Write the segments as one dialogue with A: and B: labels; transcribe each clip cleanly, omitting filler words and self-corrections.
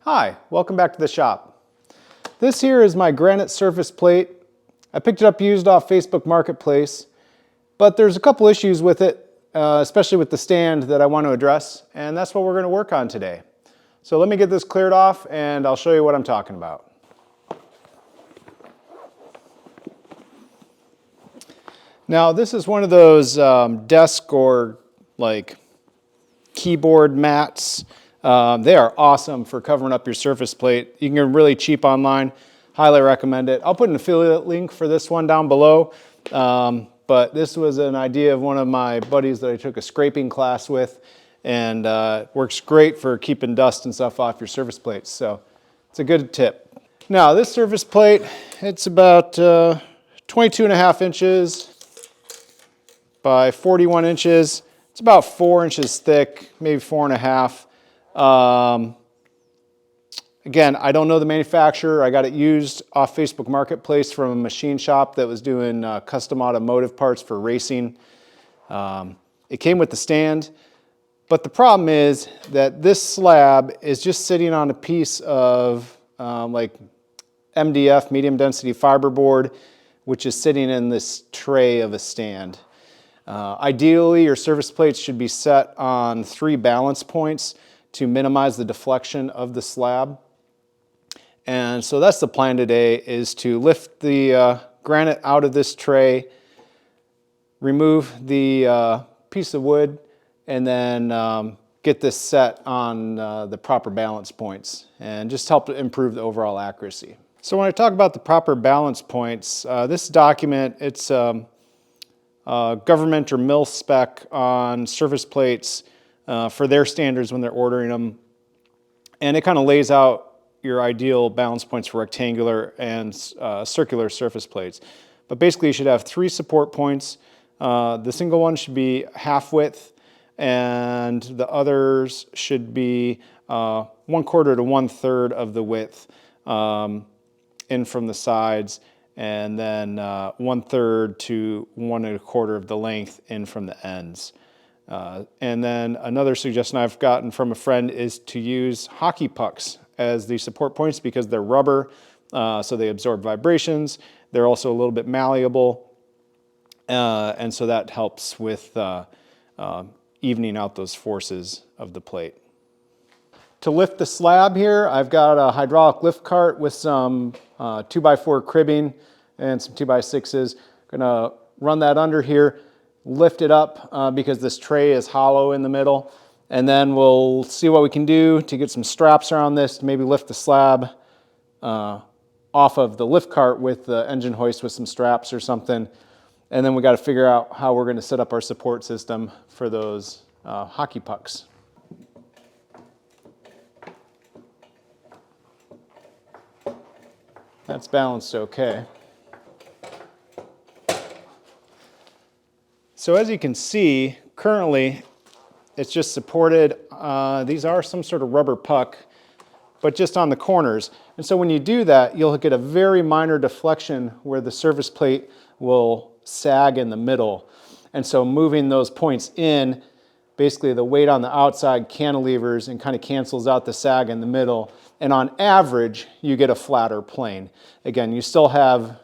A: Hi, welcome back to the shop. This here is my granite surface plate. I picked it up used off Facebook Marketplace, but there's a couple issues with it, especially with the stand that I want to address, and that's what we're going to work on today. So let me get this cleared off and I'll show you what I'm talking about. Now this is one of those desk or like keyboard mats. They are awesome for covering up your surface plate. You can get them really cheap online. Highly recommend it. I'll put an affiliate link for this one down below. But this was an idea of one of my buddies that I took a scraping class with, and works great for keeping dust and stuff off your surface plates. So it's a good tip. Now this surface plate, it's about 22.5 inches by 41 inches. It's about 4 inches thick, maybe 4.5. Again, I don't know the manufacturer. I got it used off Facebook Marketplace from a machine shop that was doing custom automotive parts for racing. It came with the stand, but the problem is that this slab is just sitting on a piece of like MDF, medium density fiberboard, which is sitting in this tray of a stand. Ideally, your surface plates should be set on 3 balance points to minimize the deflection of the slab. And so that's the plan today, is to lift the granite out of this tray, remove the piece of wood, and then get this set on the proper balance points and just help to improve the overall accuracy. So when I talk about the proper balance points, this document, it's government or mill spec on surface plates for their standards when they're ordering them. And it kind of lays out your ideal balance points for rectangular and circular surface plates. But basically you should have 3 support points. The single one should be half width, and the others should be 1/4 to 1/3 of the width in from the sides, and then 1/3 to 1/4 of the length in from the ends. And then another suggestion I've gotten from a friend is to use hockey pucks as the support points because they're rubber, so they absorb vibrations. They're also a little bit malleable, and so that helps with evening out those forces of the plate. To lift the slab here, I've got a hydraulic lift cart with some 2x4 cribbing and some 2x6s. Gonna run that under here, lift it up because this tray is hollow in the middle, and then we'll see what we can do to get some straps around this to maybe lift the slab off of the lift cart with the engine hoist with some straps or something. And then we got to figure out how we're going to set up our support system for those hockey pucks. That's balanced okay. So as you can see, currently it's just supported. These are some sort of rubber puck, but just on the corners. And so when you do that, you'll get a very minor deflection where the surface plate will sag in the middle. And so moving those points in, basically the weight on the outside cantilevers and kind of cancels out the sag in the middle. And on average, you get a flatter plane. Again, you still have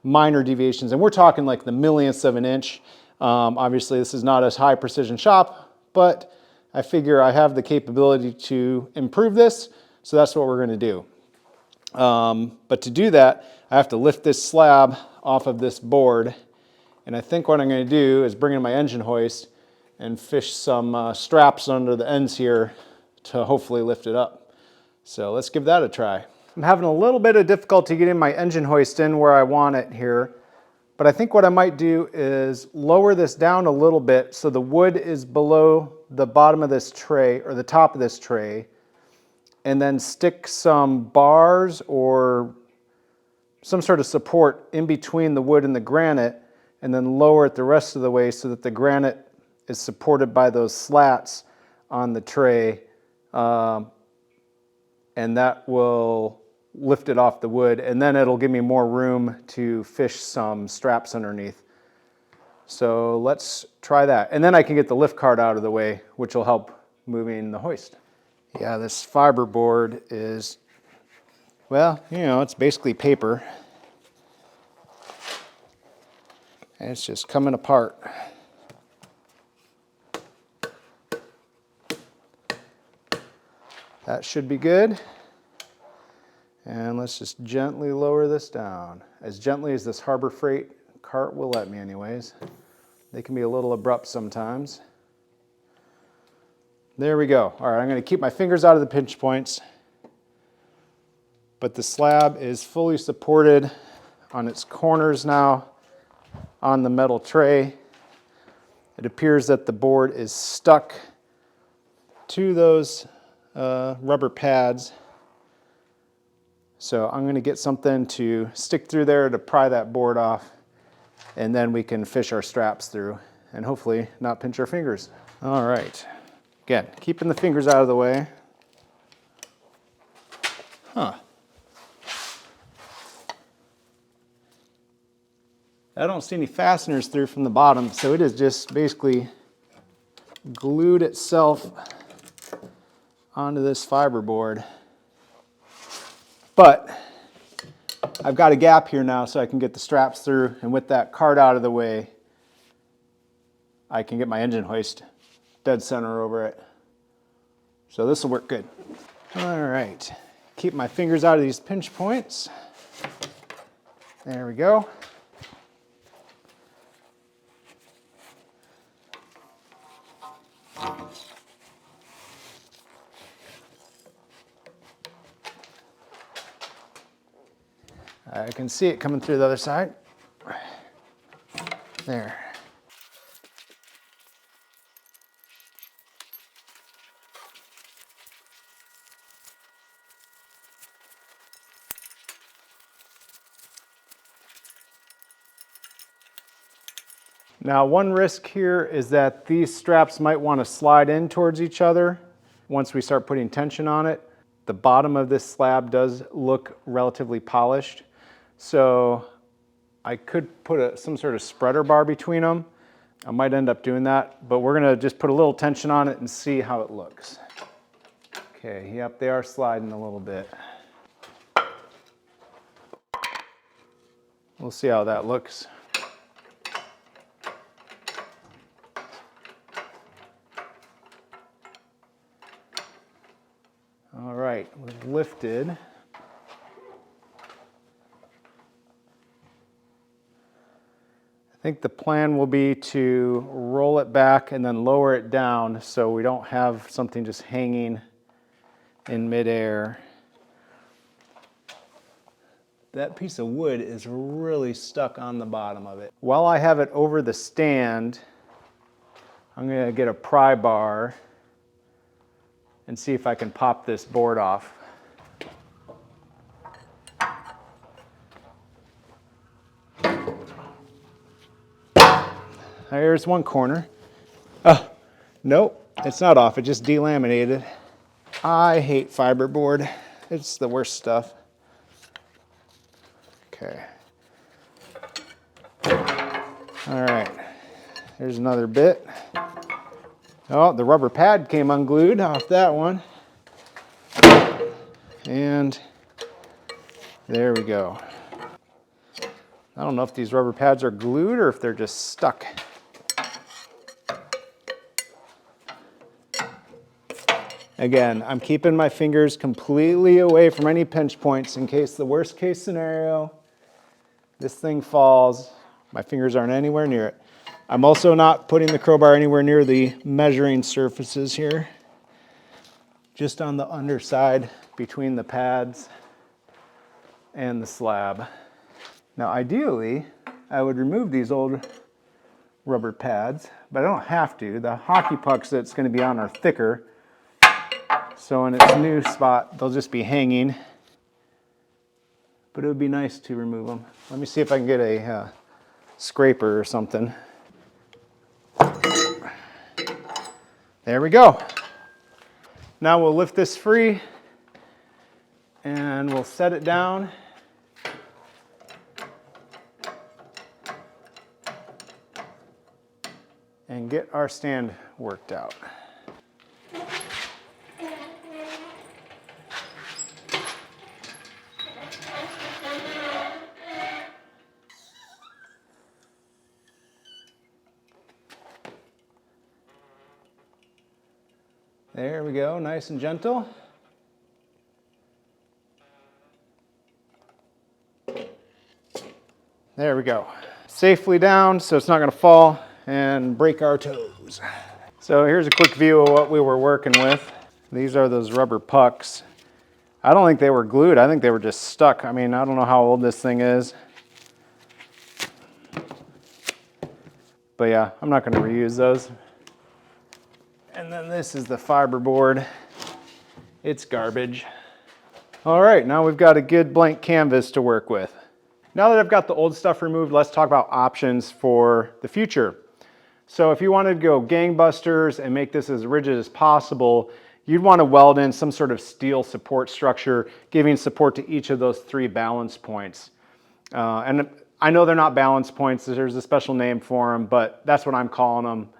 A: minor deviations, and we're talking like the millionths of an inch. Obviously, this is not a high precision shop, but I figure I have the capability to improve this, so that's what we're going to do. But to do that, I have to lift this slab off of this board, and I think what I'm going to do is bring in my engine hoist and fish some straps under the ends here to hopefully lift it up. So let's give that a try. I'm having a little bit of difficulty getting my engine hoist in where I want it here, but I think what I might do is lower this down a little bit so the wood is below the bottom of this tray, or the top of this tray, and then stick some bars or some sort of support in between the wood and the granite, and then lower it the rest of the way so that the granite is supported by those slats on the tray, and that will lift it off the wood, and then it'll give me more room to fish some straps underneath. So let's try that. And then I can get the lift cart out of the way, which will help moving the hoist. Yeah, this fiberboard is, well, you know, it's basically paper. And it's just coming apart. That should be good. And let's just gently lower this down. As gently as this Harbor Freight cart will let me anyways. They can be a little abrupt sometimes. There we go. All right, I'm going to keep my fingers out of the pinch points. But the slab is fully supported on its corners now on the metal tray. It appears that the board is stuck to those rubber pads. So I'm going to get something to stick through there to pry that board off, and then we can fish our straps through and hopefully not pinch our fingers. All right. Again, keeping the fingers out of the way. Huh. I don't see any fasteners through from the bottom, so it is just basically glued itself onto this fiberboard. But I've got a gap here now so I can get the straps through, and with that cart out of the way, I can get my engine hoist dead center over it. So this will work good. All right, keep my fingers out of these pinch points. There we go. I can see it coming through the other side. There. Now, one risk here is that these straps might want to slide in towards each other once we start putting tension on it. The bottom of this slab does look relatively polished, so I could put some sort of spreader bar between them. I might end up doing that, but we're gonna just put a little tension on it and see how it looks. Okay, yep, they are sliding a little bit. We'll see how that looks. All right, we've lifted. I think the plan will be to roll it back and then lower it down so we don't have something just hanging in midair. That piece of wood is really stuck on the bottom of it. While I have it over the stand, I'm going to get a pry bar and see if I can pop this board off. There's one corner. Oh, nope, it's not off, it just delaminated. I hate fiberboard. It's the worst stuff. Okay. All right, there's another bit. Oh, the rubber pad came unglued off that one. And there we go. I don't know if these rubber pads are glued or if they're just stuck. Again, I'm keeping my fingers completely away from any pinch points in case the worst case scenario, this thing falls, my fingers aren't anywhere near it. I'm also not putting the crowbar anywhere near the measuring surfaces here, just on the underside between the pads and the slab. Now ideally, I would remove these old rubber pads, but I don't have to. The hockey pucks that's going to be on are thicker, so in its new spot, they'll just be hanging. But it would be nice to remove them. Let me see if I can get a scraper or something. There we go. Now we'll lift this free and we'll set it down. And get our stand worked out. There we go, nice and gentle. There we go. Safely down so it's not going to fall and break our toes. So here's a quick view of what we were working with. These are those rubber pucks. I don't think they were glued. I think they were just stuck. I mean, I don't know how old this thing is. But yeah, I'm not going to reuse those. And then this is the fiberboard. It's garbage. All right, now we've got a good blank canvas to work with. Now that I've got the old stuff removed, let's talk about options for the future. So if you wanted to go gangbusters and make this as rigid as possible, you'd want to weld in some sort of steel support structure, giving support to each of those 3 balance points. And I know they're not balance points, there's a special name for them, but that's what I'm calling them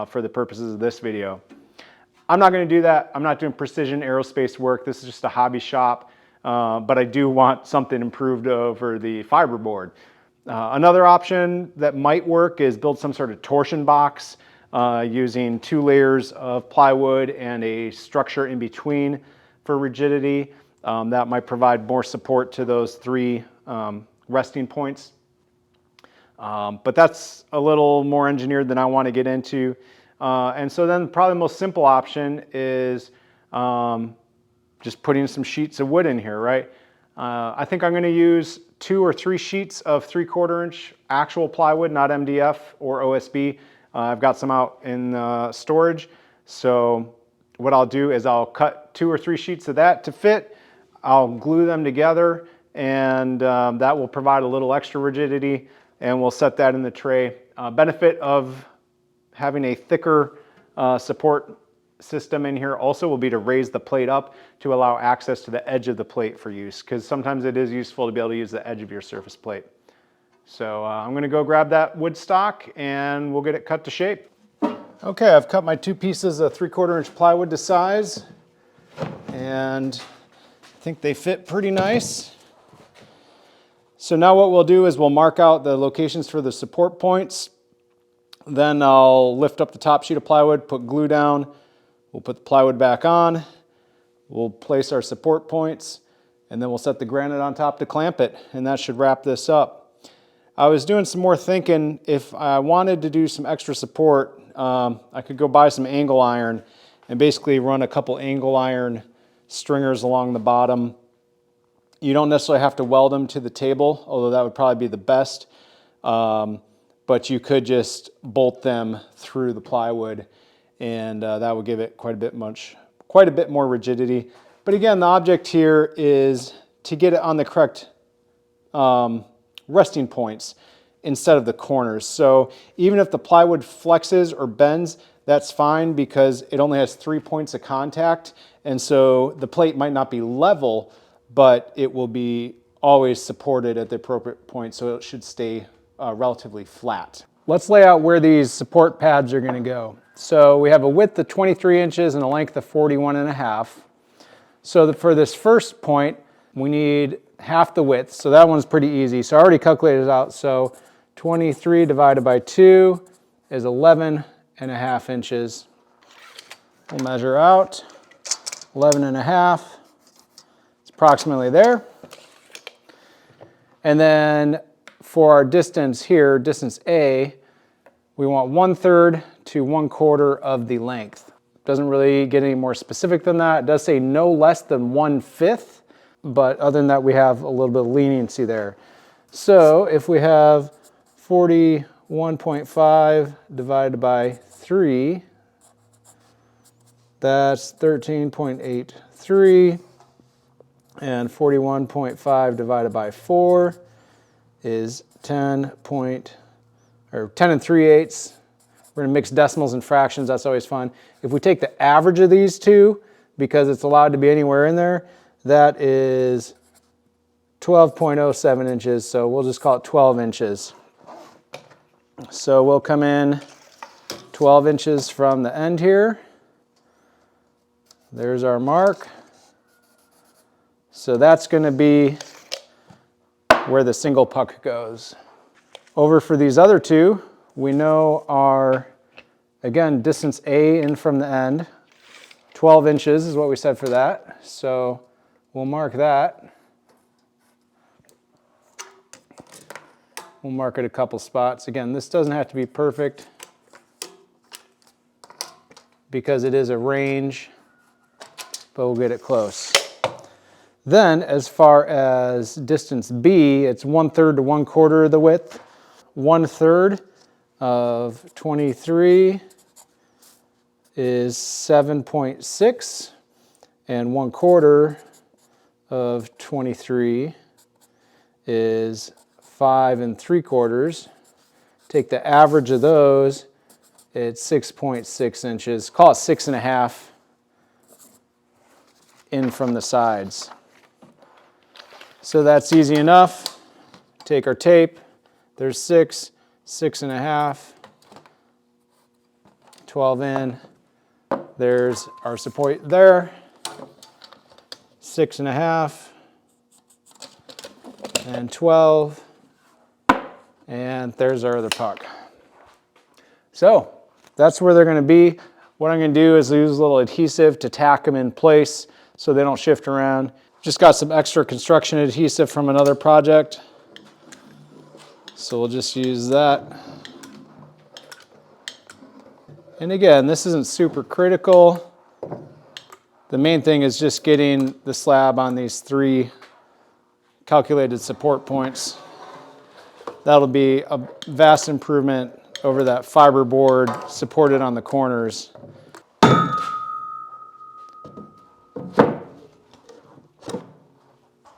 A: for the purposes of this video. I'm not going to do that. I'm not doing precision aerospace work. This is just a hobby shop, but I do want something improved over the fiberboard. Another option that might work is build some sort of torsion box using 2 layers of plywood and a structure in between for rigidity. That might provide more support to those 3 resting points. But that's a little more engineered than I want to get into. And so then probably the most simple option is just putting some sheets of wood in here, right? I think I'm going to use 2 or 3 sheets of 3/4 inch actual plywood, not MDF or OSB. I've got some out in storage. So what I'll do is I'll cut 2 or 3 sheets of that to fit. I'll glue them together, and that will provide a little extra rigidity, and we'll set that in the tray. Benefit of having a thicker support system in here also will be to raise the plate up to allow access to the edge of the plate for use, because sometimes it is useful to be able to use the edge of your surface plate. So I'm going to go grab that wood stock and we'll get it cut to shape. Okay, I've cut my 2 pieces of 3/4 inch plywood to size, and I think they fit pretty nice. So now what we'll do is we'll mark out the locations for the support points. Then I'll lift up the top sheet of plywood, put glue down, we'll put the plywood back on, we'll place our support points, and then we'll set the granite on top to clamp it, and that should wrap this up. I was doing some more thinking. If I wanted to do some extra support, I could go buy some angle iron and basically run a couple angle iron stringers along the bottom. You don't necessarily have to weld them to the table, although that would probably be the best. But you could just bolt them through the plywood, and that would give it quite a bit more rigidity. But again, the object here is to get it on the correct resting points instead of the corners. So even if the plywood flexes or bends, that's fine, because it only has 3 points of contact, and so the plate might not be level, but it will be always supported at the appropriate point, so it should stay relatively flat. Let's lay out where these support pads are going to go. So we have a width of 23 inches and a length of 41.5. So for this first point, we need half the width. So that one's pretty easy. So I already calculated it out. So 23 divided by 2 is 11.5 inches. We'll measure out 11.5. It's approximately there. And then for our distance here, distance A, we want 1/3 to 1/4 of the length. Doesn't really get any more specific than that. It does say no less than 1/5, but other than that, we have a little bit of leniency there. So if we have 41.5 divided by 3, that's 13.83, and 41.5 divided by 4 is 10 3/8. We're going to mix decimals and fractions. That's always fun. If we take the average of these two, because it's allowed to be anywhere in there, that is 12.07 inches. So we'll just call it 12 inches. So we'll come in 12 inches from the end here. There's our mark. So that's going to be where the single puck goes. Over for these other two, we know our, again, distance A in from the end, 12 inches is what we said for that. So we'll mark that. We'll mark it a couple spots. Again, this doesn't have to be perfect because it is a range, but we'll get it close. Then, as far as distance B, it's 1/3 to 1/4 of the width. 1/3 of 23 is 7.6, and 1/4 of 23 is 5 3/4. Take the average of those, it's 6.6 inches. Call it 6.5 in from the sides. So that's easy enough. Take our tape, there's 6, 6.5, 12 in. There's our support there, 6.5, and 12, and there's our other puck. So that's where they're going to be. What I'm going to do is use a little adhesive to tack them in place so they don't shift around. Just got some extra construction adhesive from another project, so we'll just use that. And again, this isn't super critical. The main thing is just getting the slab on these 3 calculated support points. That'll be a vast improvement over that fiberboard supported on the corners.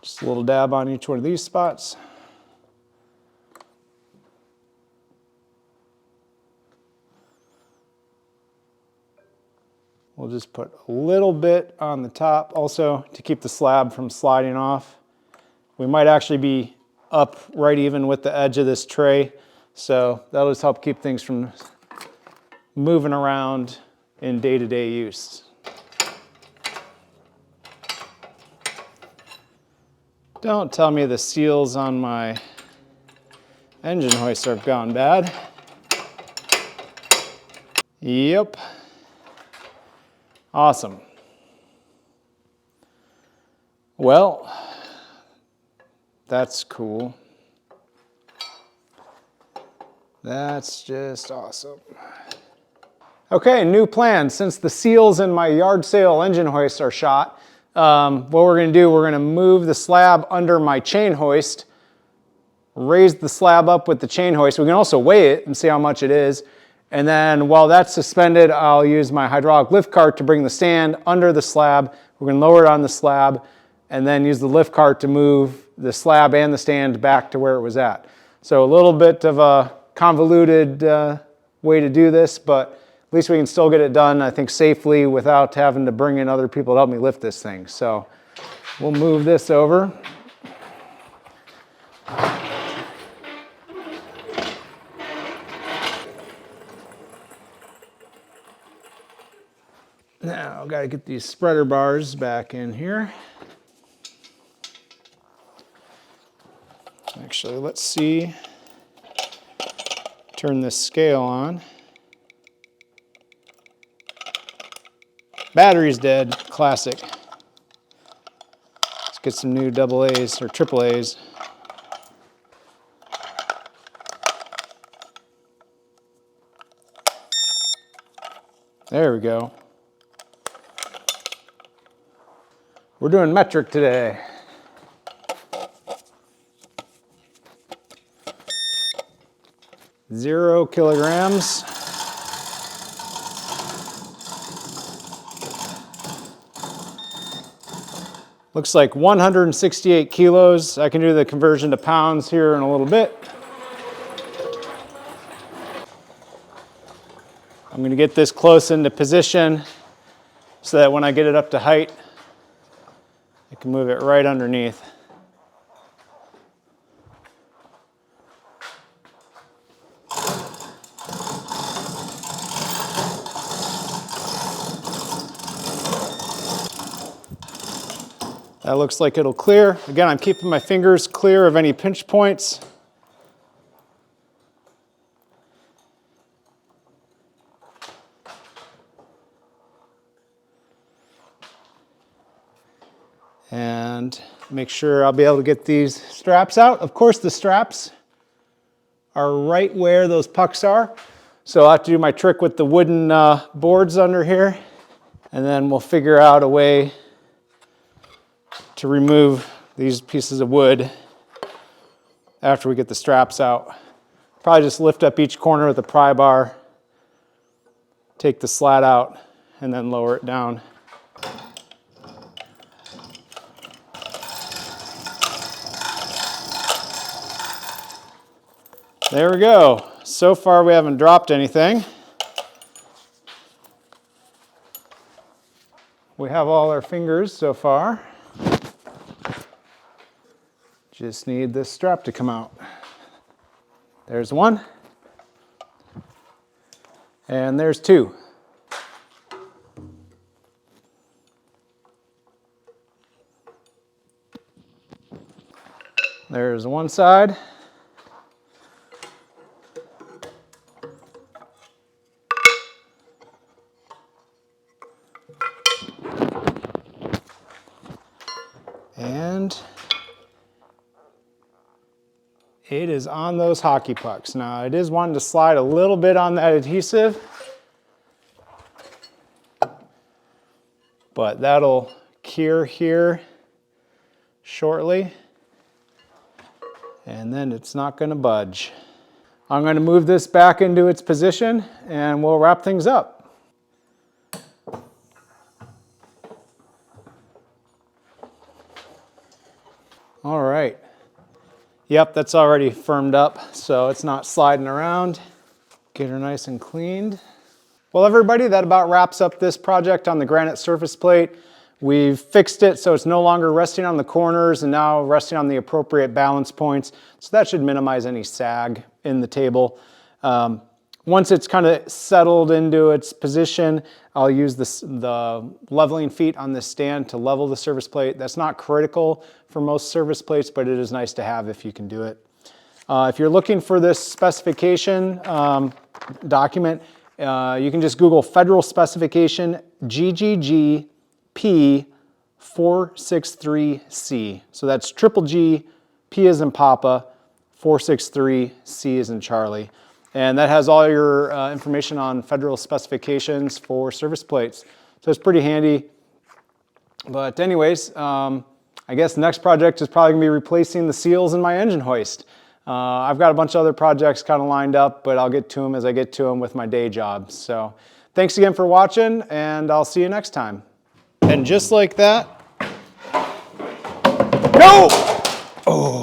A: Just a little dab on each one of these spots. We'll just put a little bit on the top also to keep the slab from sliding off. We might actually be up right even with the edge of this tray, so that'll just help keep things from moving around in day-to-day use. Don't tell me the seals on my engine hoist have gone bad. Yep. Awesome. Well, that's cool. That's just awesome. Okay, new plan. Since the seals in my yard sale engine hoist are shot, what we're going to do, we're going to move the slab under my chain hoist, raise the slab up with the chain hoist. We can also weigh it and see how much it is. And then while that's suspended, I'll use my hydraulic lift cart to bring the stand under the slab. We're going to lower it on the slab and then use the lift cart to move the slab and the stand back to where it was at. So a little bit of a convoluted way to do this, but at least we can still get it done, I think, safely without having to bring in other people to help me lift this thing. So we'll move this over. Now, I've got to get these spreader bars back in here. Actually, let's see. Turn this scale on. Battery's dead, classic. Let's get some new AA's or AAA's. There we go. We're doing metric today. Zero kilograms. Looks like 168 kilos. I can do the conversion to pounds here in a little bit. I'm going to get this close into position so that when I get it up to height, I can move it right underneath. That looks like it'll clear. Again, I'm keeping my fingers clear of any pinch points. and make sure I'll be able to get these straps out. Of course, the straps are right where those pucks are. So I'll have to do my trick with the wooden boards under here, and then we'll figure out a way to remove these pieces of wood after we get the straps out. Probably just lift up each corner with a pry bar, take the slat out, and then lower it down. There we go. So far we haven't dropped anything. We have all our fingers so far. Just need this strap to come out. There's one. And there's two. There's one side. And it is on those hockey pucks. Now it is wanting to slide a little bit on that adhesive, but that'll cure here shortly, and then it's not going to budge. I'm going to move this back into its position and we'll wrap things up. All right. Yep, that's already firmed up, so it's not sliding around. Get her nice and cleaned. Well, everybody, that about wraps up this project on the granite surface plate. We've fixed it so it's no longer resting on the corners and now resting on the appropriate balance points. So that should minimize any sag in the table. Once it's kind of settled into its position, I'll use the leveling feet on this stand to level the surface plate. That's not critical for most surface plates, but it is nice to have if you can do it. If you're looking for this specification document, you can just Google Federal Specification GGG P463C. So that's triple G, P as in Papa, 463, C as in Charlie. And that has all your information on federal specifications for surface plates. So it's pretty handy. But anyways, I guess the next project is probably gonna be replacing the seals in my engine hoist. I've got a bunch of other projects kind of lined up, but I'll get to them as I get to them with my day job. So thanks again for watching, and I'll see you next time. And just like that, no! Oh.